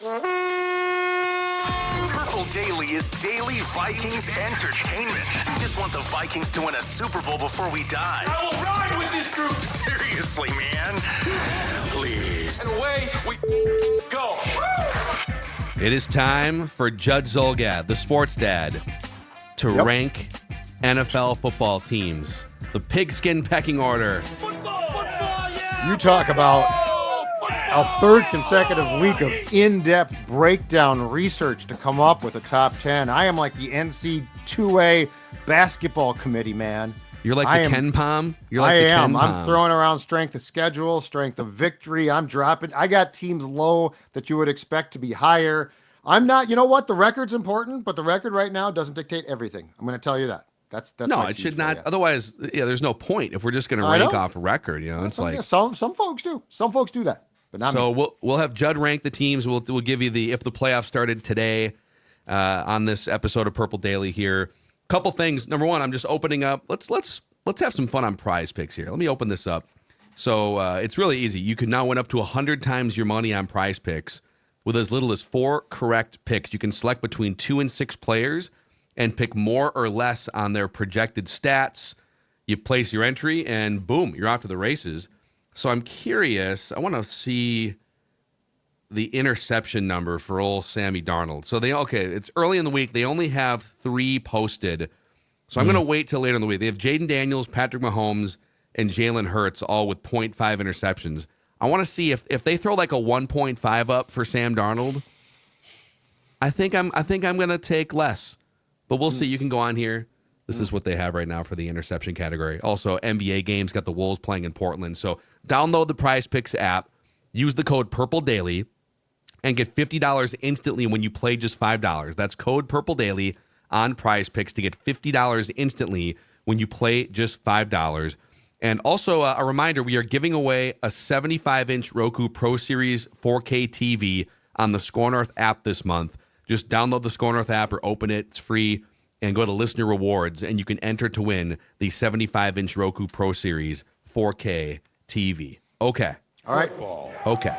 Purple Daily is daily Vikings entertainment. We just want the Vikings to win a Super Bowl before we die. I will ride with this group. Seriously, man. Please. And away we go. It is time for Judd Zolgad, the sports dad, to rank NFL football teams. The pigskin pecking order. Football, yeah. You talk about a third consecutive week of in-depth breakdown research to come up with a top 10. I am like the NC2A basketball committee, man. You're like the Ken Pom? You're like I the am. Ken I'm Pom. throwing around strength of schedule, strength of victory. I'm dropping. I got teams low that you would expect to be higher. I'm not, you know what? The record's important, but the record right now doesn't dictate everything. I'm going to tell you that. That's No, it should not. Otherwise, there's no point if we're just going to rank off a record. You know, it's like some folks do. Some folks do that. But not so me. we'll have Judd rank the teams. We'll give you the if the playoffs started today on this episode of Purple Daily here. Couple things. Number one, I'm just opening up. Let's have some fun on Prize Picks here. Let me open this up. So it's really easy. You can now win up to 100 times your money on Prize Picks with as little as 4 correct picks. You can select between 2 and 6 players and pick more or less on their projected stats. You place your entry and boom, you're off to the races. So I'm curious. I want to see the interception number for old Sammy Darnold. So it's early in the week. They only have 3 posted. So I'm going to wait till later in the week. They have Jaden Daniels, Patrick Mahomes, and Jalen Hurts all with 0.5 interceptions. I want to see if they throw like a 1.5 up for Sam Darnold. I think I'm going to take less. But we'll see. You can go on here. This is what they have right now for the interception category. Also, NBA games got the Wolves playing in Portland. So download the Prize Picks app, use the code Purple Daily, and get $50 instantly when you play just $5. That's code Purple Daily on Prize Picks to get $50 instantly when you play just $5. And also a reminder, we are giving away a 75-inch Roku Pro Series 4K TV on the Score North app this month. Just download the Score North app or open it. It's free. And go to Listener Rewards, and you can enter to win the 75-inch Roku Pro Series 4K TV. Okay. All right. Okay.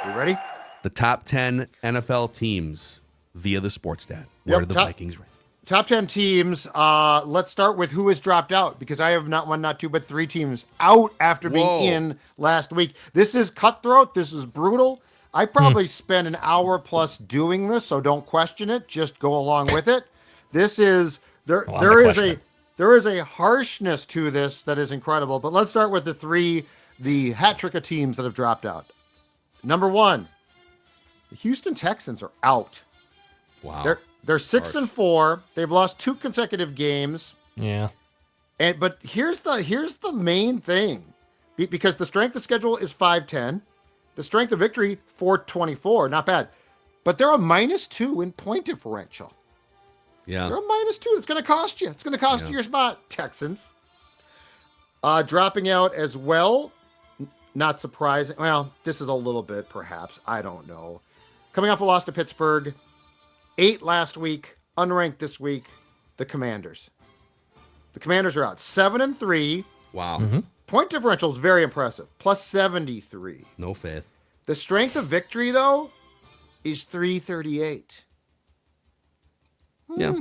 You ready? The top 10 NFL teams via the sports dad. Where do the Vikings rank? Top 10 teams. Let's start with who has dropped out, because I have not 1, not 2, but 3 teams out after being in last week. This is cutthroat. This is brutal. I probably spend an hour plus doing this, so don't question it. Just go along with it. This is there is a harshness to this that is incredible. But let's start with the hat trick of teams that have dropped out. Number 1, the Houston Texans are out. Wow. They're 6-4. They've lost 2 consecutive games. Yeah. But here's the main thing, because the strength of schedule is 5-10. The strength of victory, 424. Not bad. But they're a -2 in point differential. Yeah. They're a -2. It's going to cost you. It's going to cost you your spot, Texans. Dropping out as well. Not surprising. Well, this is a little bit, perhaps. I don't know. Coming off a loss to Pittsburgh. 8 last week. Unranked this week. The Commanders. The Commanders are out. 7-3. Wow. Mm-hmm. Point differential is very impressive. +73. No faith. The strength of victory, though, is 338. Yeah.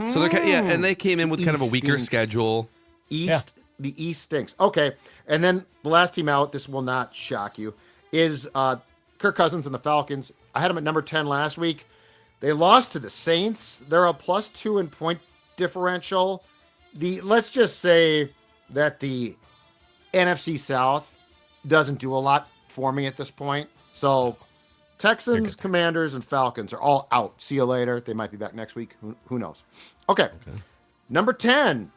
So and they came in with kind of a weaker schedule. The East stinks. Okay. And then the last team out, this will not shock you, is Kirk Cousins and the Falcons. I had them at number 10 last week. They lost to the Saints. They're a +2 in point differential. Let's just say that the NFC South doesn't do a lot for me at this point. So Texans, Commanders, and Falcons are all out. See you later. They might be back next week. Who knows? Okay. Number 10.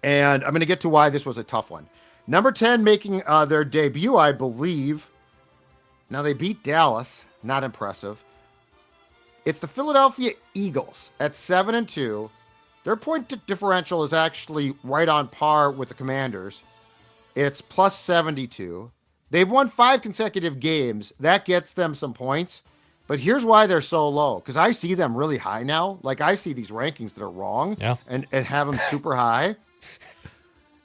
And I'm going to get to why this was a tough one. Number 10 making their debut, I believe. Now they beat Dallas. Not impressive. It's the Philadelphia Eagles at 7-2. Their point differential is actually right on par with the Commanders. It's +72. They've won 5 consecutive games. That gets them some points. But here's why they're so low. Because I see them really high now. Like, I see these rankings that are wrong and have them super high.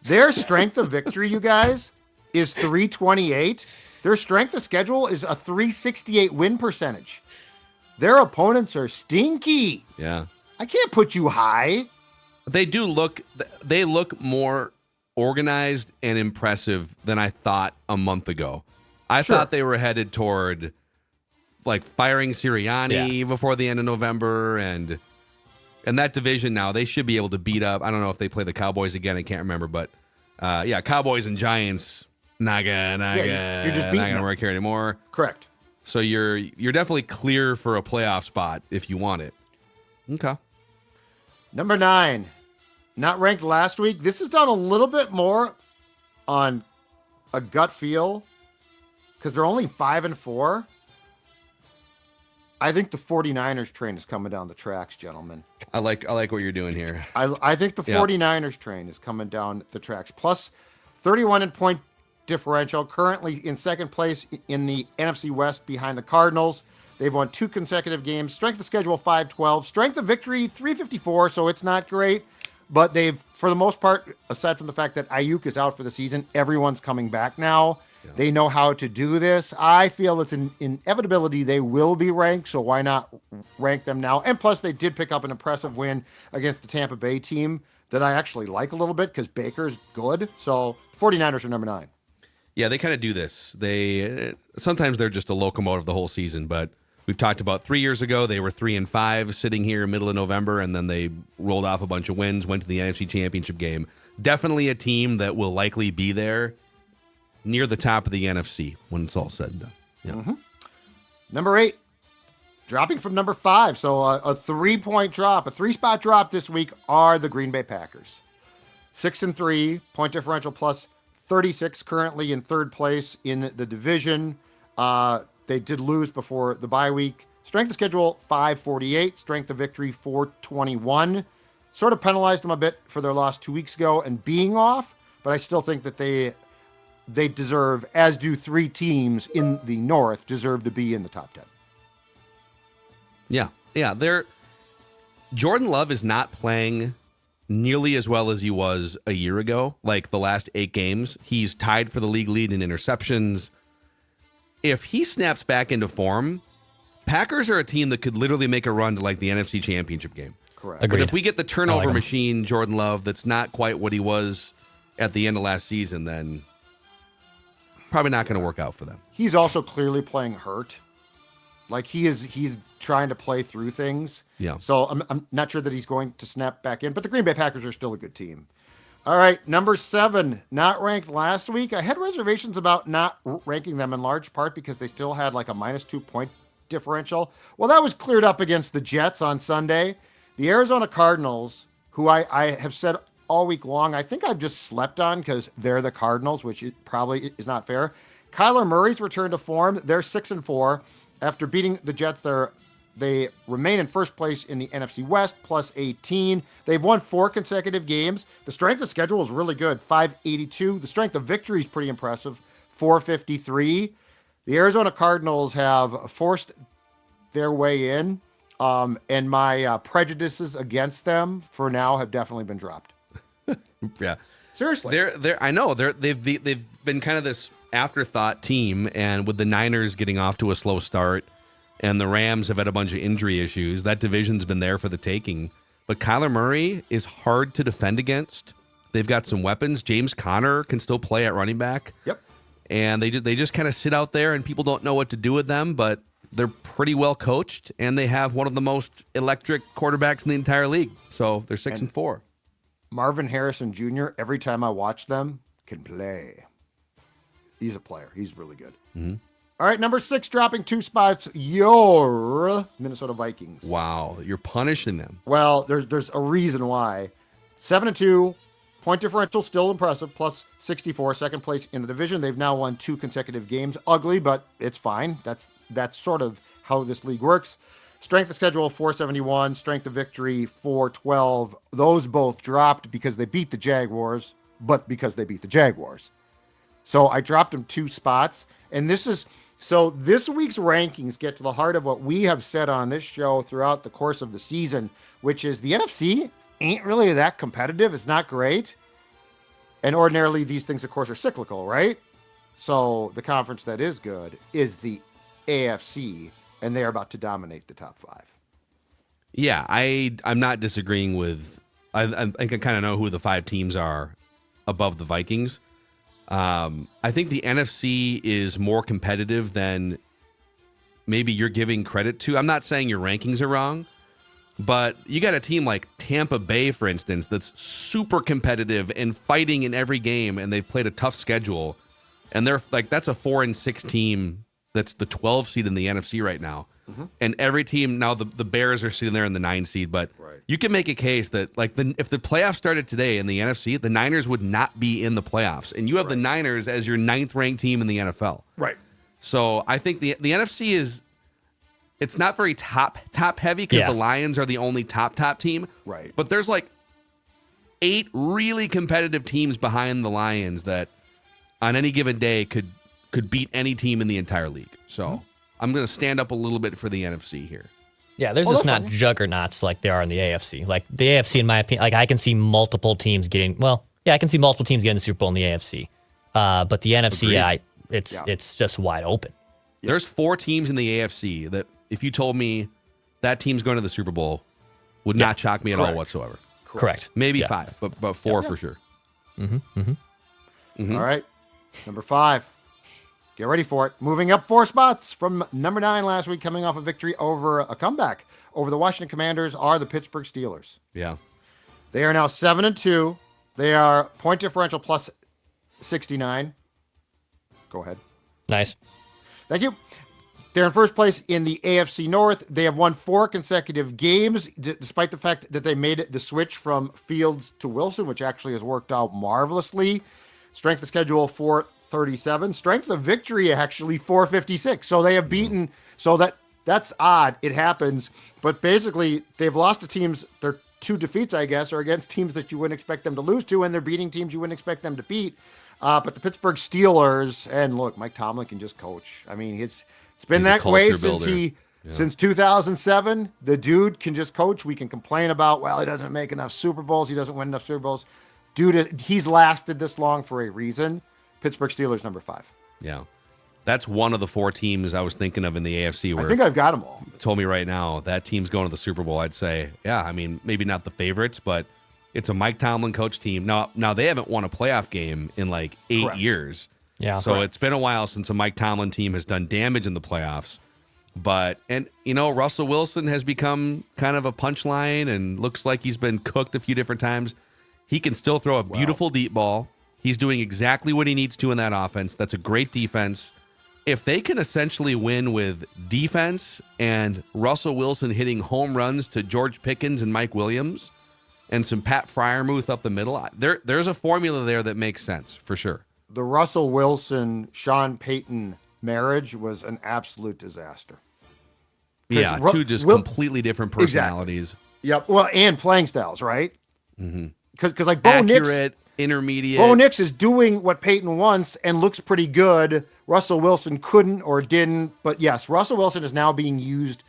Their strength of victory, you guys, is 328. Their strength of schedule is a 368 win percentage. Their opponents are stinky. Yeah. I can't put you high. They look more organized and impressive than I thought a month ago. I thought they were headed toward like firing Sirianni before the end of November, and that division now they should be able to beat up. I don't know if they play the Cowboys again. I can't remember, but Cowboys and Giants you're just not gonna work here anymore. Correct. So you're definitely clear for a playoff spot if you want it. Okay. Number 9, not ranked last week. This is done a little bit more on a gut feel because they're only 5-4. I think the 49ers train is coming down the tracks, gentlemen. I like what you're doing here. I think the 49ers train is coming down the tracks. Plus 31 in point differential, currently in second place in the NFC West behind the Cardinals. They've won 2 consecutive games. Strength of schedule 512. Strength of victory 354, so it's not great. But they've, for the most part, aside from the fact that Ayuk is out for the season, everyone's coming back now. Yeah. They know how to do this. I feel it's an inevitability they will be ranked, so why not rank them now? And plus, they did pick up an impressive win against the Tampa Bay team that I actually like a little bit because Baker's good. So 49ers are number 9. Yeah, they kind of do this. Sometimes they're just a locomotive the whole season, but we've talked about 3 years ago, they were 3-5 sitting here middle of November, and then they rolled off a bunch of wins, went to the NFC Championship game. Definitely a team that will likely be there near the top of the NFC when it's all said and done. Yeah. Mm-hmm. Number 8, dropping from number 5. So a 3-point drop, a 3-spot drop this week are the Green Bay Packers. 6-3, point differential plus 36, currently in third place in the division. They did lose before the bye week. Strength of schedule 548, strength of victory 421. Sort of penalized them a bit for their loss 2 weeks ago and being off, but I still think that they deserve, as do 3 teams in the North, deserve to be in the top 10. Yeah. Jordan Love is not playing nearly as well as he was a year ago. Like the last 8 games, he's tied for the league lead in interceptions. If he snaps back into form, Packers are a team that could literally make a run to like the NFC Championship game. Correct. Agreed. But if we get the turnover machine, Jordan Love, that's not quite what he was at the end of last season, then probably not going to work out for them. He's also clearly playing hurt. Like he's trying to play through things. Yeah. So I'm not sure that he's going to snap back in, but the Green Bay Packers are still a good team. All right, number 7, not ranked last week. I had reservations about not ranking them in large part because they still had like a -2 point differential. Well, that was cleared up against the Jets on Sunday. The Arizona Cardinals, who I have said all week long, I think I've just slept on because they're the Cardinals, which probably is not fair. Kyler Murray's return to form. They're 6-4. After beating the Jets, they remain in first place in the NFC West, plus 18. They've won 4 consecutive games. The strength of schedule is really good, 582. The strength of victory is pretty impressive, 453. The Arizona Cardinals have forced their way in, and my prejudices against them for now have definitely been dropped. Yeah, seriously. I know they've been kind of this afterthought team, and with the Niners getting off to a slow start, and the Rams have had a bunch of injury issues, that division's been there for the taking. But Kyler Murray is hard to defend against. They've got some weapons. James Conner can still play at running back. Yep. And they just kind of sit out there, and people don't know what to do with them, but they're pretty well coached, and they have one of the most electric quarterbacks in the entire league. So they're 6-4. Marvin Harrison Jr., every time I watch them, can play. He's a player. He's really good. Mm-hmm. All right, number 6, dropping 2 spots, your Minnesota Vikings. Wow, you're punishing them. Well, there's a reason why. 7-2, point differential still impressive, plus 64, second place in the division. They've now won 2 consecutive games. Ugly, but it's fine. That's sort of how this league works. Strength of schedule 471, strength of victory 412. Those both dropped because they beat the Jaguars, but because they beat the Jaguars. So I dropped them 2 spots, and this week's rankings get to the heart of what we have said on this show throughout the course of the season, which is the NFC ain't really that competitive. It's not great. And ordinarily these things, of course, are cyclical, right? So the conference that is good is the AFC, and they are about to dominate the top 5. Yeah, I'm not disagreeing with. I think I kind of know who the 5 teams are above the Vikings. I think the NFC is more competitive than maybe you're giving credit to. I'm not saying your rankings are wrong, but you got a team like Tampa Bay, for instance, that's super competitive and fighting in every game, and they've played a tough schedule, and they're like, that's a 4-6 team that's the 12 seed in the NFC right now. And every team now, the Bears are sitting there in the 9 seed, but you can make a case that like if the playoffs started today in the NFC, the Niners would not be in the playoffs, and you have the Niners as your 9th ranked team in the NFL. Right. So I think the NFC it's not very top heavy because the Lions are the only top team. Right. But there's like 8 really competitive teams behind the Lions that on any given day could beat any team in the entire league. So I'm going to stand up a little bit for the NFC here. Yeah, there's just not juggernauts like there are in the AFC. Like the AFC, in my opinion, like I can see multiple teams getting. Well, yeah, I can see multiple teams getting the Super Bowl in the AFC. But the NFC, it's just wide open. There's 4 teams in the AFC that if you told me that team's going to the Super Bowl would not shock me at all whatsoever. Correct. Maybe 5, but 4 for sure. All right. Number 5. Get ready for it. Moving up 4 spots from number 9 last week, coming off a victory over a comeback over the Washington Commanders, are the Pittsburgh Steelers. Yeah. They are now 7-2. They are point differential plus 69. Go ahead. Nice. Thank you. They're in first place in the AFC North. They have won 4 consecutive games, despite the fact that they made the switch from Fields to Wilson, which actually has worked out marvelously. Strength of schedule 437. Strength of victory actually 456. So they have beaten. So that's odd. It happens. But basically, they've lost to teams. Their 2 defeats, I guess, are against teams that you wouldn't expect them to lose to, and they're beating teams you wouldn't expect them to beat. But the Pittsburgh Steelers, and look, Mike Tomlin can just coach. I mean, it's been that way since 2007. The dude can just coach. We can complain about, well, he doesn't make enough Super Bowls. He doesn't win enough Super Bowls. Dude, he's lasted this long for a reason. Pittsburgh Steelers, number 5. Yeah. That's one of the 4 teams I was thinking of in the AFC. Where I think I've got them all. Told me right now that team's going to the Super Bowl. I'd say, yeah, I mean, maybe not the favorites, but it's a Mike Tomlin coach team. Now they haven't won a playoff game in like 8 years. Yeah. So it's been a while since a Mike Tomlin team has done damage in the playoffs. And Russell Wilson has become kind of a punchline and looks like he's been cooked a few different times. He can still throw a beautiful deep ball. He's doing exactly what he needs to in that offense. That's a great defense. If they can essentially win with defense and Russell Wilson hitting home runs to George Pickens and Mike Williams and some Pat Freiermuth up the middle, there's a formula there that makes sense for sure. The Russell Wilson, Sean Payton marriage was an absolute disaster. Yeah, 2 just completely different personalities. Exactly. Yep. Well, and playing styles, right? Mm-hmm. Because like Bo Nix, intermediate. Bo Nix is doing what Peyton wants and looks pretty good. Russell Wilson couldn't or didn't. But yes, Russell Wilson is now being used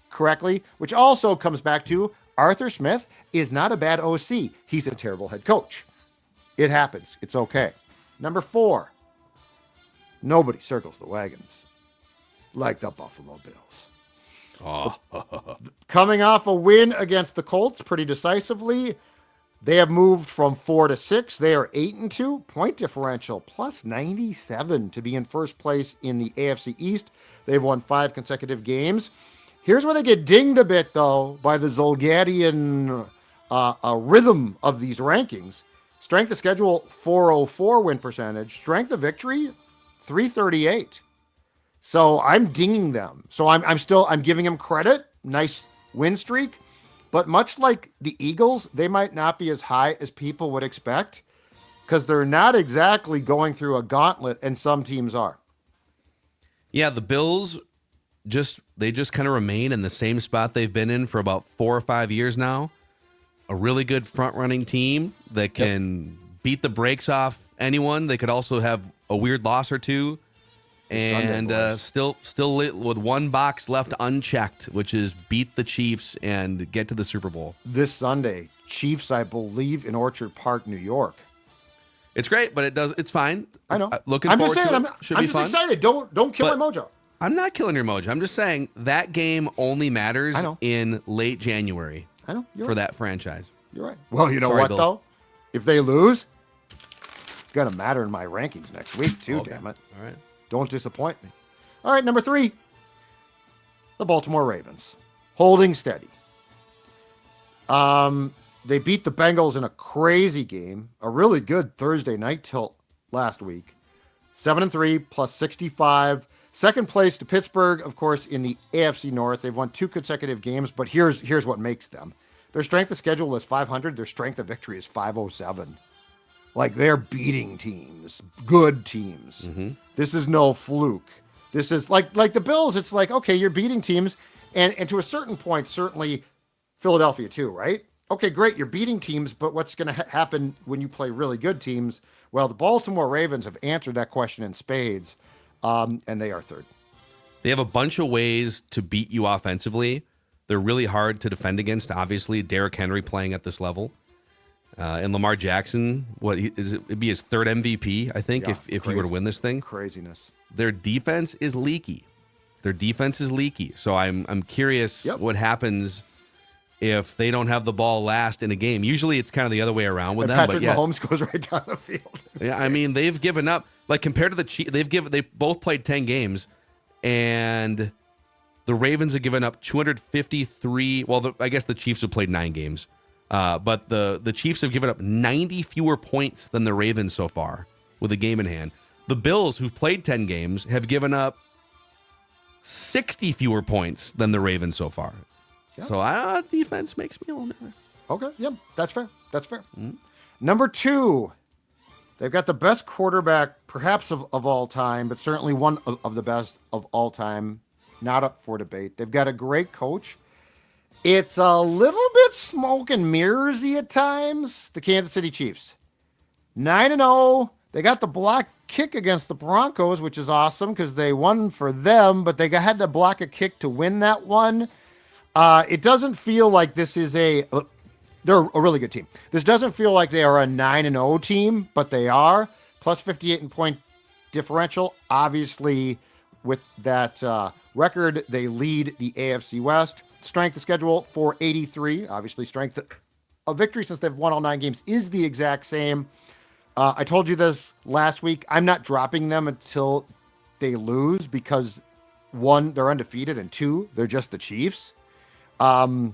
correctly, which also comes back to Arthur Smith is not a bad OC. He's a terrible head coach. It happens. It's okay. Number 4, nobody circles the wagons like the Buffalo Bills. Oh. Coming off a win against the Colts pretty decisively, they have moved from 4-6. They are 8-2, point differential plus 97 to be in first place in the AFC East. They've won 5 consecutive games. Here's where they get dinged a bit, though, by the Zolgadian rhythm of these rankings. Strength of schedule, 404 win percentage. Strength of victory, 338. So I'm dinging them. So I'm giving them credit. Nice win streak. But much like the Eagles, they might not be as high as people would expect because they're not exactly going through a gauntlet, and some teams are. Yeah, the Bills just kind of remain in the same spot they've been in for about 4 or 5 years now. A really good front-running team that can beat the brakes off anyone. They could also have a weird loss or two. And still lit with 1 box left unchecked, which is beat the Chiefs and get to the Super Bowl. This Sunday, Chiefs, I believe, in Orchard Park, New York. It's great, but it's fine. I know. Looking I'm forward just saying, to it. Should I'm be just fun. excited. Don't kill my But- mojo. I'm not killing your mojo. I'm just saying that game only matters I know. in late January I know. You're for right. that franchise. You're right. Well, you know Sorry, what, Bills. though? If they lose, it's going to matter in my rankings next week, too, Okay. damn it. All right. Don't disappoint me. All right, number 3, the Baltimore Ravens. Holding steady. They beat the Bengals in a crazy game, a really good Thursday night tilt last week. 7-3 plus 65. Second place to Pittsburgh, of course, in the AFC North. They've won 2 consecutive games, but here's what makes them. Their strength of schedule is 500. Their strength of victory is 507. Like, they're beating teams, good teams. Mm-hmm. This is no fluke. This is like the Bills. It's like, okay, you're beating teams, and to a certain point, certainly Philadelphia too, right? Okay, great, you're beating teams, but what's going to happen when you play really good teams? Well, the Baltimore Ravens have answered that question in spades, and they are third. They have a bunch of ways to beat you offensively. They're really hard to defend against. Obviously, Derrick Henry playing at this level, and Lamar Jackson. It'd be his third MVP, I think, Yeah, if he were to win this thing. Craziness. Their defense is leaky. So I'm curious what happens if they don't have the ball last in a game. Usually it's kind of the other way around with And them. Patrick But yeah, Mahomes goes right down the field. yeah, I mean, they've given up. Like, compared to the Chiefs, they both played 10 games, and the Ravens have given up 253. Well, I guess the Chiefs have played 9 games, but the Chiefs have given up 90 fewer points than the Ravens so far with a game in hand. The Bills, who've played 10 games, have given up 60 fewer points than the Ravens so far. Yeah. So defense makes me a little nervous. Okay, yep, that's fair. Number 2, they've got the best quarterback, perhaps of all time, but certainly one of the best of all time. Not up for debate. They've got a great coach. It's a little bit smoke and mirrorsy at times. The Kansas City Chiefs, 9-0. They got the block kick against the Broncos, which is awesome because they won for them, but they had to block a kick to win that one. It doesn't feel like this is they're a really good team. This doesn't feel like they are a 9-0 team, but they are. Plus 58 in point differential. Obviously, with that record, they lead the AFC West. Strength of schedule, 483. Obviously, strength of victory since they've won all 9 games is the exact same. I told you this last week. I'm not dropping them until they lose because, 1, they're undefeated, and 2, they're just the Chiefs. But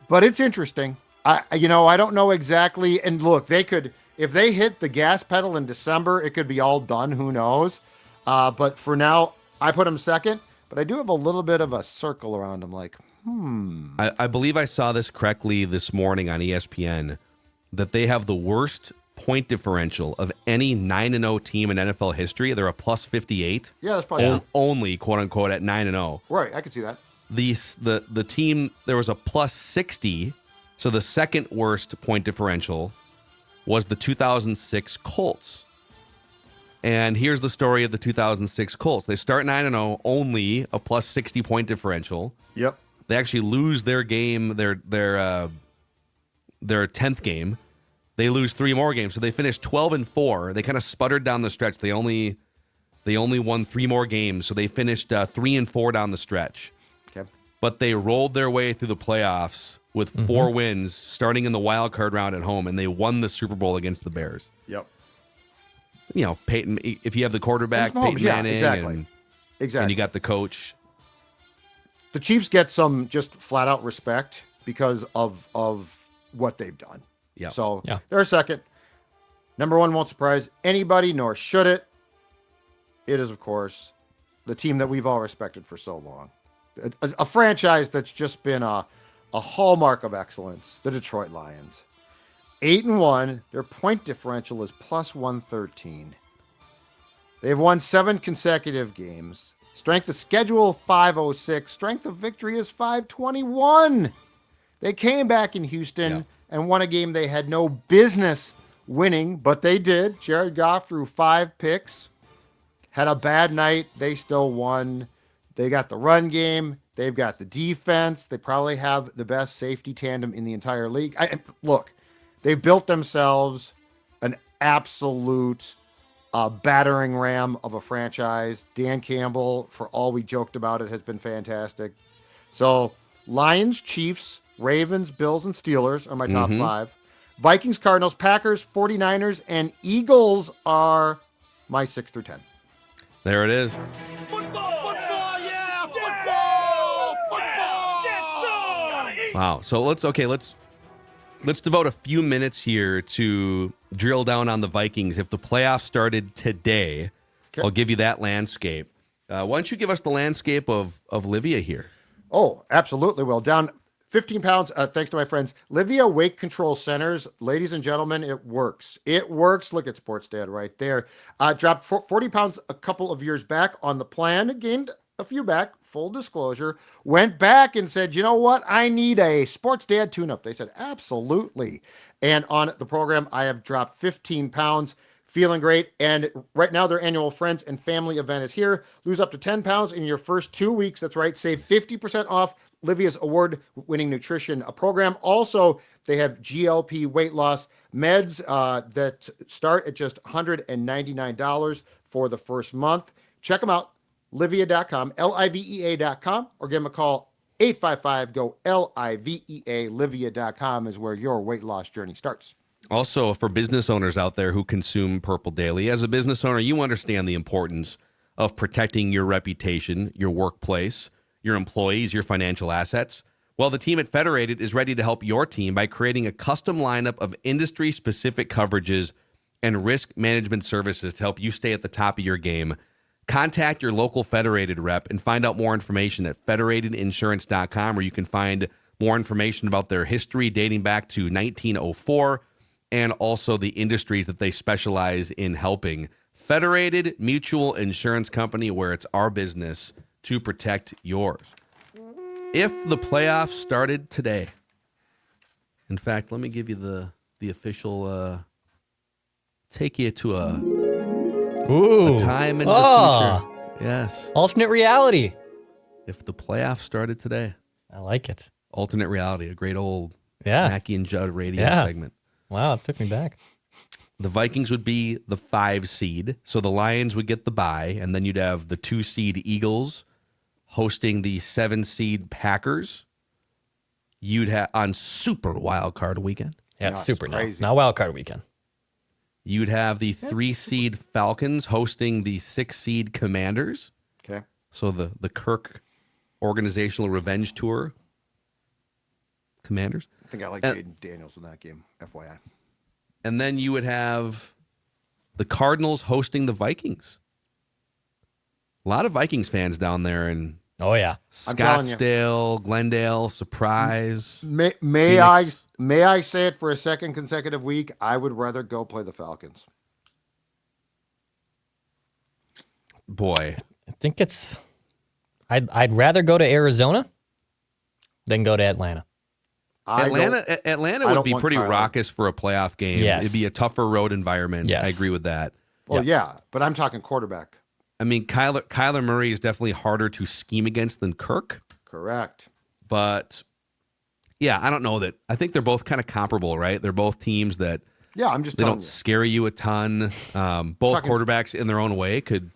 it's interesting. I don't know exactly. And look, they could, if they hit the gas pedal in December, it could be all done. Who knows? But for now, I put them second. But I do have a little bit of a circle around them. Like, I believe I saw this correctly this morning on ESPN, that they have the worst point differential of any 9-0 team in NFL history. They're a plus 58. Yeah, that's probably only, quote unquote, at 9-0. Right, I can see that. The team, there was a plus 60, so the second worst point differential was the 2006 Colts. And here's the story of the 2006 Colts. They start 9-0, only a plus 60 point differential. Yep. They actually lose their game, their 10th game. They lose 3 more games, so they finished 12-4. They kind of sputtered down the stretch. They only won 3 more games, so they finished 3-4 down the stretch. Okay. But they rolled their way through the playoffs with 4 wins, starting in the wild card round at home, and they won the Super Bowl against the Bears. Yep. You know, Peyton. If you have the quarterback, Mahomes, Peyton Manning, exactly. And you got the coach. The Chiefs get some just flat out respect because of what they've done. Yeah. So they're second. Number 1 won't surprise anybody, nor should it. It is, of course, the team that we've all respected for so long. A franchise that's just been a hallmark of excellence, the Detroit Lions. 8-1. Their point differential is plus 113. They've won 7 consecutive games. Strength of schedule, 506. Strength of victory is 521. They came back in Houston and won a game they had no business winning, but they did. Jared Goff threw 5 picks. Had a bad night. They still won. They got the run game. They've got the defense. They probably have the best safety tandem in the entire league. Look, they've built themselves an absolute battering ram of a franchise. Dan Campbell, for all we joked about it, has been fantastic. So Lions, Chiefs, Ravens, Bills, and Steelers are my top 5. Vikings, Cardinals, Packers, 49ers, and Eagles are my 6 through 10. There it is. Football, yeah! Football! Wow. So let's devote a few minutes here to drill down on the Vikings. If the playoffs started today, Okay. I'll give you that landscape. Why don't you give us the landscape of Livia here? Oh, absolutely. Well, down 15 pounds, thanks to my friends. Livia Weight Control Centers. Ladies and gentlemen, it works. It works. Look at Sports Dad right there. Dropped 40 pounds a couple of years back on the plan. Gained a few back, full disclosure. Went back and said, you know what? I need a Sports Dad tune-up. They said, absolutely. And on the program, I have dropped 15 pounds. Feeling great. And right now, their annual Friends and Family event is here. Lose up to 10 pounds in your first 2 weeks. That's right. Save 50% off Livia's award-winning nutrition program. Also, they have GLP weight loss meds that start at just $199 for the first month. Check them out, livia.com, livea.com, or give them a call, 855-GO-LIVEA. Livia.com is where your weight loss journey starts. Also, for business owners out there who consume Purple Daily, as a business owner, you understand the importance of protecting your reputation, your workplace, your employees, your financial assets. Well, the team at Federated is ready to help your team by creating a custom lineup of industry-specific coverages and risk management services to help you stay at the top of your game. Contact your local Federated rep and find out more information at federatedinsurance.com, where you can find more information about their history dating back to 1904 and also the industries that they specialize in helping. Federated Mutual Insurance Company, where it's our business to protect yours. If the playoffs started today, in fact, let me give you the official, take you to a time in the future. Yes. Alternate reality. If the playoffs started today. I like it. Alternate reality, a great old Yeah. Mackie and Judd radio segment. Wow, it took me back. The Vikings would be the 5 seed, so the Lions would get the bye, and then you'd have the 2 seed Eagles hosting the 7 seed Packers. You'd have on Super Wild Card Weekend. Yeah, it's super now. crazy. Now wild card weekend. You'd have the 3 seed Falcons hosting the 6 seed Commanders. Okay. So the Kirk organizational revenge tour. Commanders. I think I like Jaden Daniels in that game, FYI. And then you would have the Cardinals hosting the Vikings. A lot of Vikings fans down there in Oh yeah. Scottsdale, Glendale, Surprise. May Phoenix. I say it for a second consecutive week? I would rather go play the Falcons. Boy, I think it's I'd rather go to Arizona than go to Atlanta. Atlanta I would don't be want pretty Kyler. raucous for a playoff game. Yes. It'd be a tougher road environment. Yes. I agree with that. Well, yeah, but I'm talking quarterback. I mean, Kyler Murray is definitely harder to scheme against than Kirk, Correct. but yeah, I don't know that. I think they're both kind of comparable, right? They're both teams that Yeah, I'm just they telling don't you. scare you a ton. Both Talking- quarterbacks in their own way could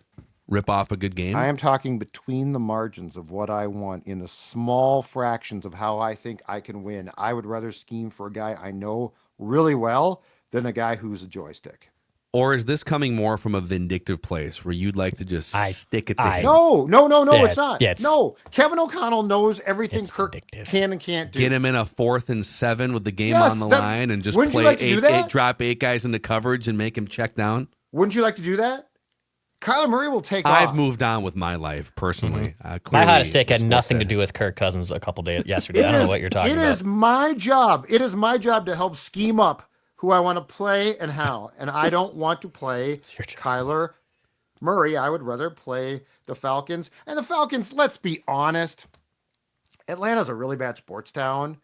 rip off a good game. I am talking between the margins of what I want in the small fractions of how I think I can win. I would rather scheme for a guy I know really well than a guy who's a joystick. Or is this coming more from a vindictive place where you'd like to just stick it to him? No, Yeah, it's not. yeah, it's- No, Kevin O'Connell knows everything It's Kirk vindictive. can and can't do. Get him in a 4th and 7 with the game Yes, on the that- line and just wouldn't you play like to do that? drop 8 guys into coverage and make him check down. Wouldn't you like to do that? Kyler Murray will take I've off. moved on with my life personally. My Clearly, hottest take had sports nothing to fan. do with Kirk Cousins a couple days yesterday. I don't know what you're talking It about. is my job. It is my job to help scheme up who I want to play and how. And I don't want to play your job. Kyler Murray. I would rather play the Falcons. And the Falcons, let's be honest, Atlanta's a really bad sports town.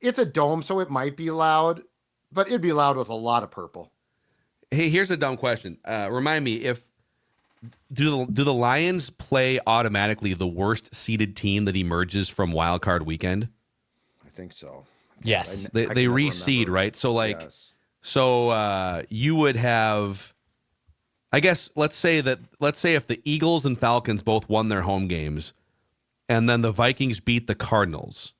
It's a dome, so it might be loud, but it'd be loud with a lot of purple. Hey, here's a dumb question. Remind me, do the Lions play automatically the worst seeded team that emerges from Wild Card Weekend? I think so. Yes. They I can never reseed, remember. right? So like, Yes. So you would have, I guess, let's say if the Eagles and Falcons both won their home games, and then the Vikings beat the Cardinals,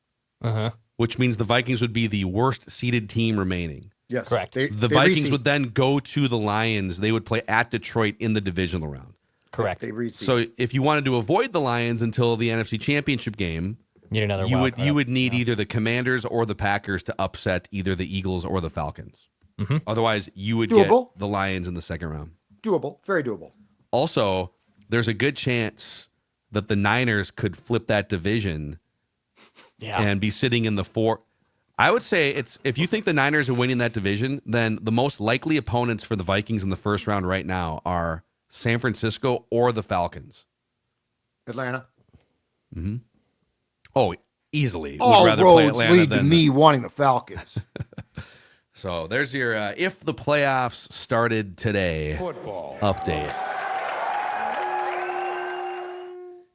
which means the Vikings would be the worst seeded team remaining. Yes, correct. The Vikings would then go to the Lions. They would play at Detroit in the divisional round. Correct. They reseed. So if you wanted to avoid the Lions until the NFC Championship game, Need another you wild card. would need either the Commanders or the Packers to upset either the Eagles or the Falcons. Otherwise, you would get the Lions in the second round. Doable. Very doable. Also, there's a good chance that the Niners could flip that division and be sitting in the four. I would say if you think the Niners are winning that division, then the most likely opponents for the Vikings in the first round right now are San Francisco or the Falcons. Atlanta. Oh, easily. All Would rather roads play Atlanta lead to than me wanting the Falcons. So there's your if the playoffs started today update.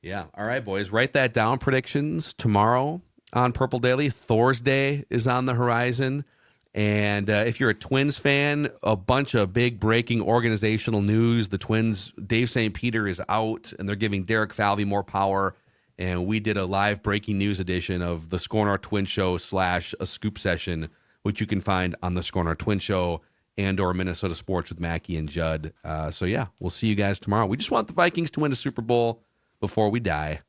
Yeah. All right, boys. Write that down. Predictions tomorrow on Purple Daily. Thursday is on the horizon. And if you're a Twins fan, a bunch of big breaking organizational news. The Twins, Dave St. Peter is out, and they're giving Derek Falvey more power. And we did a live breaking news edition of the Score North Twin Show / a scoop session, which you can find on the Score North Twin Show and or Minnesota Sports with Mackie and Judd. So, yeah, we'll see you guys tomorrow. We just want the Vikings to win a Super Bowl before we die.